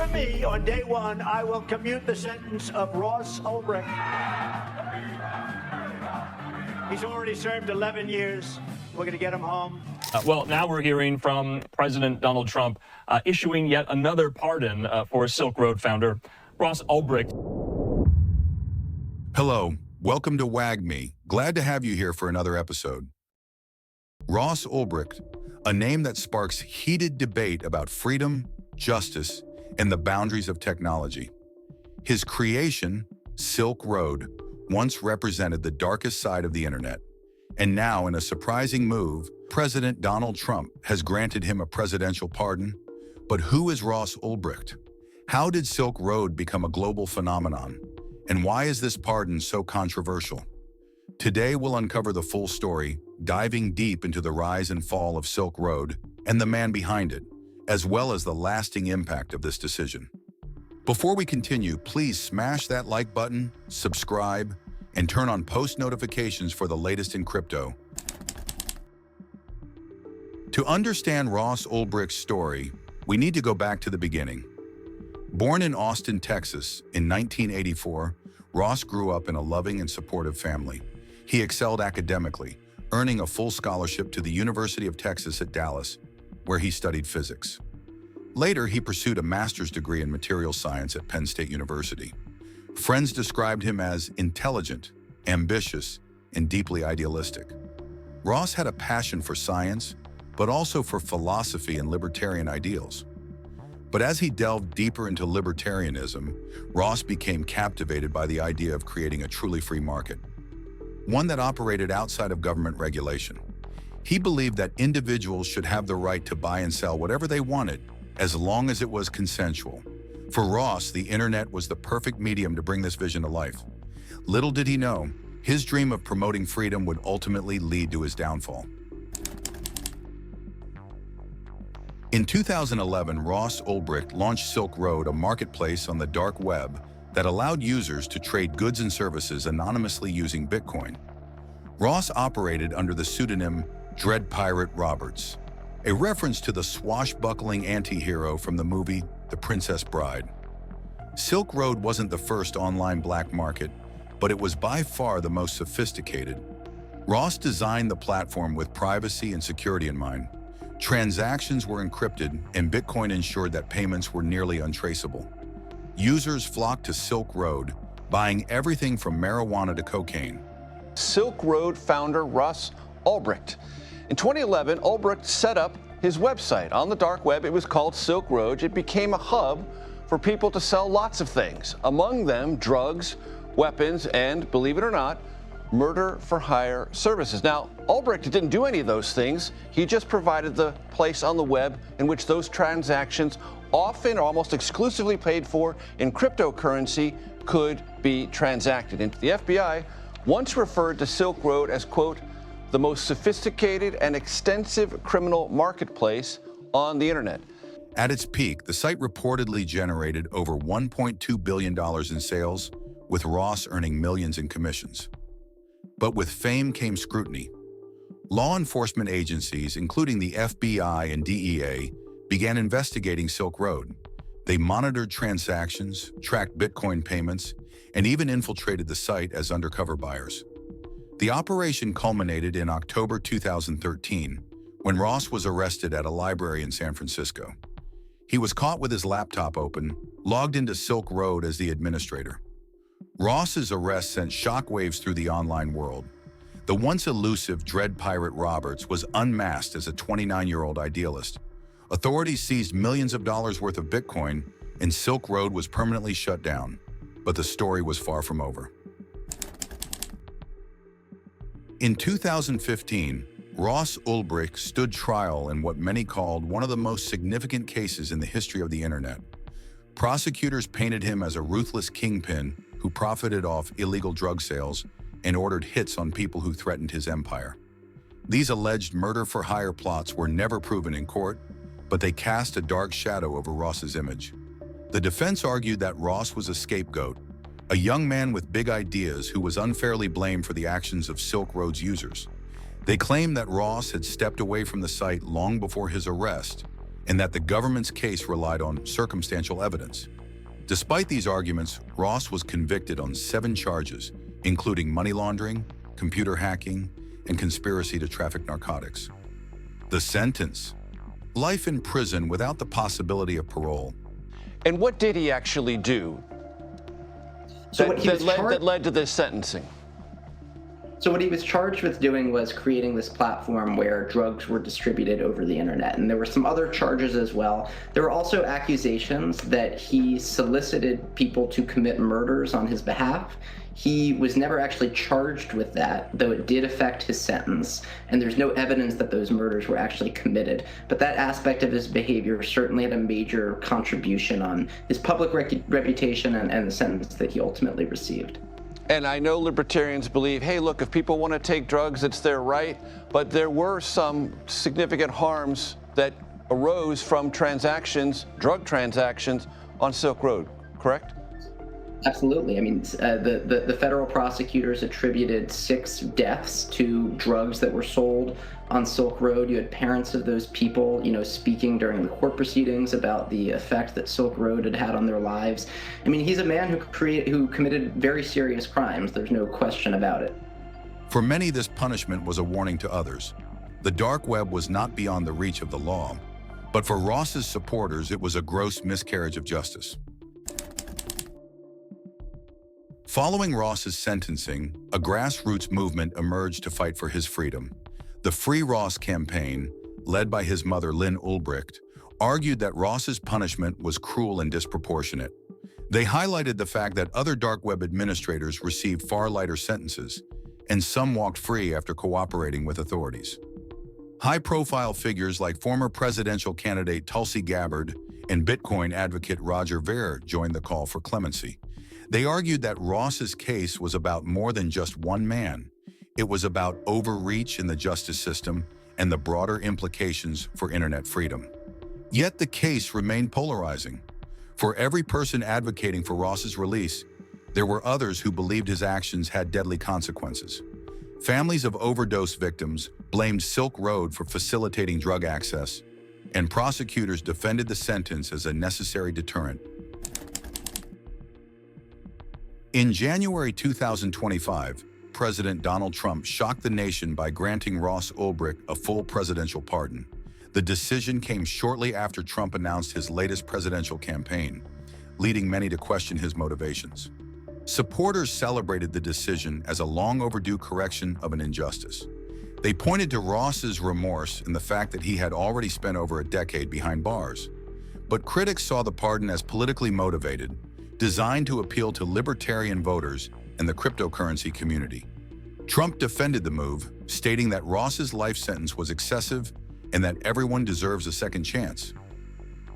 for me, on day one, I will commute the sentence of Ross Ulbricht. He's already served 11 years. We're going to get him home. Well, now we're hearing from President Donald Trump issuing yet another pardon for Silk Road founder Ross Ulbricht. Hello, welcome to WAGMI. Glad to have you here for another episode. Ross Ulbricht, a name that sparks heated debate about freedom, justice, and the boundaries of technology. His creation, Silk Road, once represented the darkest side of the internet. And now, in a surprising move, President Donald Trump has granted him a presidential pardon. But who is Ross Ulbricht? How did Silk Road become a global phenomenon? And why is this pardon so controversial? Today, we'll uncover the full story, diving deep into the rise and fall of Silk Road and the man behind it, as well as the lasting impact of this decision. Before we continue, please smash that like button, subscribe, and turn on post notifications for the latest in crypto. To understand Ross Ulbricht's story, we need to go back to the beginning. Born in Austin, Texas in 1984, Ross grew up in a loving and supportive family. He excelled academically, earning a full scholarship to the University of Texas at Dallas, where he studied physics. Later, he pursued a master's degree in material science at Penn State University. Friends described him as intelligent, ambitious, and deeply idealistic. Ross had a passion for science, but also for philosophy and libertarian ideals. But as he delved deeper into libertarianism, Ross became captivated by the idea of creating a truly free market, one that operated outside of government regulation. He believed that individuals should have the right to buy and sell whatever they wanted, as long as it was consensual. For Ross, the internet was the perfect medium to bring this vision to life. Little did he know, his dream of promoting freedom would ultimately lead to his downfall. In 2011, Ross Ulbricht launched Silk Road, a marketplace on the dark web that allowed users to trade goods and services anonymously using Bitcoin. Ross operated under the pseudonym Dread Pirate Roberts, a reference to the swashbuckling anti-hero from the movie The Princess Bride. Silk Road wasn't the first online black market, but it was by far the most sophisticated. Ross designed the platform with privacy and security in mind. Transactions were encrypted, and Bitcoin ensured that payments were nearly untraceable. Users flocked to Silk Road, buying everything from marijuana to cocaine. Silk Road founder Ross Ulbricht. In 2011, Ulbricht set up his website. On the dark web, it was called Silk Road. It became a hub for people to sell lots of things, among them drugs, weapons, and, believe it or not, murder-for-hire services. Now, Ulbricht didn't do any of those things. He just provided the place on the web in which those transactions, often or almost exclusively paid for in cryptocurrency, could be transacted. And the FBI once referred to Silk Road as, quote, the most sophisticated and extensive criminal marketplace on the internet. At its peak, the site reportedly generated over $1.2 billion in sales, with Ross earning millions in commissions. But with fame came scrutiny. Law enforcement agencies, including the FBI and DEA, began investigating Silk Road. They monitored transactions, tracked Bitcoin payments, and even infiltrated the site as undercover buyers. The operation culminated in October 2013, when Ross was arrested at a library in San Francisco. He was caught with his laptop open, logged into Silk Road as the administrator. Ross's arrest sent shockwaves through the online world. The once elusive Dread Pirate Roberts was unmasked as a 29-year-old idealist. Authorities seized millions of dollars worth of Bitcoin, and Silk Road was permanently shut down. But the story was far from over. In 2015, Ross Ulbricht stood trial in what many called one of the most significant cases in the history of the internet. Prosecutors painted him as a ruthless kingpin who profited off illegal drug sales and ordered hits on people who threatened his empire. These alleged murder-for-hire plots were never proven in court, but they cast a dark shadow over Ross's image. The defense argued that Ross was a scapegoat, a young man with big ideas who was unfairly blamed for the actions of Silk Road's users. They claimed that Ross had stepped away from the site long before his arrest, and that the government's case relied on circumstantial evidence. Despite these arguments, Ross was convicted on 7 charges, including money laundering, computer hacking, and conspiracy to traffic narcotics. The sentence: life in prison without the possibility of parole. And what did he actually do that led to this sentencing? So what he was charged with doing was creating this platform where drugs were distributed over the internet. And there were some other charges as well. There were also accusations that he solicited people to commit murders on his behalf. He was never actually charged with that, though it did affect his sentence. And there's no evidence that those murders were actually committed. But that aspect of his behavior certainly had a major contribution on his public reputation and the sentence that he ultimately received. And I know libertarians believe, hey, look, if people want to take drugs, it's their right. But there were some significant harms that arose from transactions, drug transactions on Silk Road, correct? Absolutely. I mean, the federal prosecutors attributed 6 deaths to drugs that were sold on Silk Road. You had parents of those people, speaking during the court proceedings about the effect that Silk Road had had on their lives. I mean, he's a man who committed very serious crimes. There's no question about it. For many, this punishment was a warning to others. The dark web was not beyond the reach of the law, but for Ross's supporters, it was a gross miscarriage of justice. Following Ross's sentencing, a grassroots movement emerged to fight for his freedom. The Free Ross campaign, led by his mother Lynn Ulbricht, argued that Ross's punishment was cruel and disproportionate. They highlighted the fact that other dark web administrators received far lighter sentences, and some walked free after cooperating with authorities. High-profile figures like former presidential candidate Tulsi Gabbard and Bitcoin advocate Roger Ver joined the call for clemency. They argued that Ross's case was about more than just one man. It was about overreach in the justice system and the broader implications for internet freedom. Yet the case remained polarizing. For every person advocating for Ross's release, there were others who believed his actions had deadly consequences. Families of overdose victims blamed Silk Road for facilitating drug access, and prosecutors defended the sentence as a necessary deterrent. In January 2025, President Donald Trump shocked the nation by granting Ross Ulbricht a full presidential pardon. The decision came shortly after Trump announced his latest presidential campaign, leading many to question his motivations. Supporters celebrated the decision as a long-overdue correction of an injustice. They pointed to Ross's remorse and the fact that he had already spent over a decade behind bars. But critics saw the pardon as politically motivated, designed to appeal to libertarian voters and the cryptocurrency community. Trump defended the move, stating that Ross's life sentence was excessive and that everyone deserves a second chance.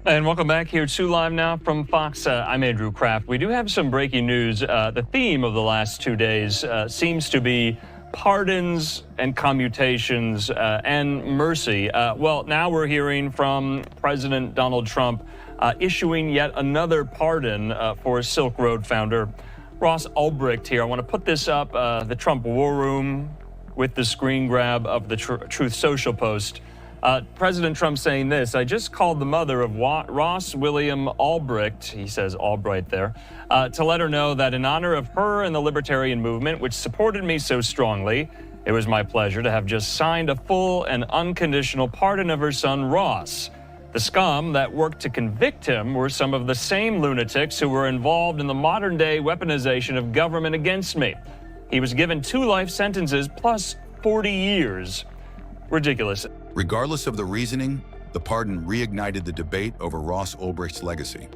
And welcome back here to Live Now from Fox. I'm Andrew Kraft. We do have some breaking news. The theme of the last 2 days seems to be pardons and commutations and mercy. Well, now we're hearing from President Donald Trump issuing yet another pardon for Silk Road founder Ross Ulbricht here. I want to put this up, the Trump War Room, with the screen grab of the Truth Social post. President Trump saying this: I just called the mother of Ross William Ulbricht, he says Albright there, to let her know that in honor of her and the libertarian movement, which supported me so strongly, it was my pleasure to have just signed a full and unconditional pardon of her son, Ross. The scum that worked to convict him were some of the same lunatics who were involved in the modern-day weaponization of government against me. He was given 2 life sentences plus 40 years. Ridiculous. Regardless of the reasoning, the pardon reignited the debate over Ross Ulbricht's legacy.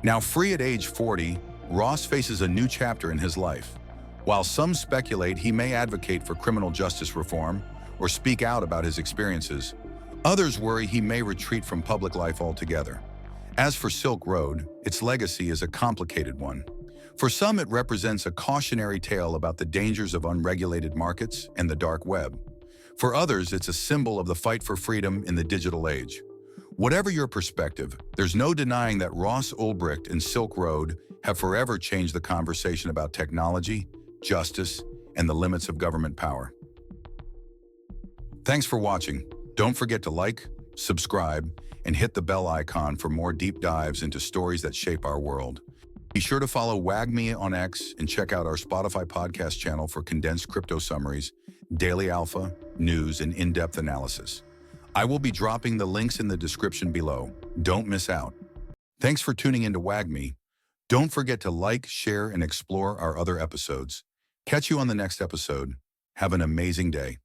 Now free at age 40, Ross faces a new chapter in his life. While some speculate he may advocate for criminal justice reform or speak out about his experiences, others worry he may retreat from public life altogether. As for Silk Road, its legacy is a complicated one. For some, it represents a cautionary tale about the dangers of unregulated markets and the dark web. For others, it's a symbol of the fight for freedom in the digital age. Whatever your perspective, there's no denying that Ross Ulbricht and Silk Road have forever changed the conversation about technology, justice, and the limits of government power. Thanks for watching. Don't forget to like, subscribe, and hit the bell icon for more deep dives into stories that shape our world. Be sure to follow WAGMI on X and check out our Spotify podcast channel for condensed crypto summaries, daily alpha, news, and in-depth analysis. I will be dropping the links in the description below. Don't miss out. Thanks for tuning into WAGMI. Don't forget to like, share, and explore our other episodes. Catch you on the next episode. Have an amazing day.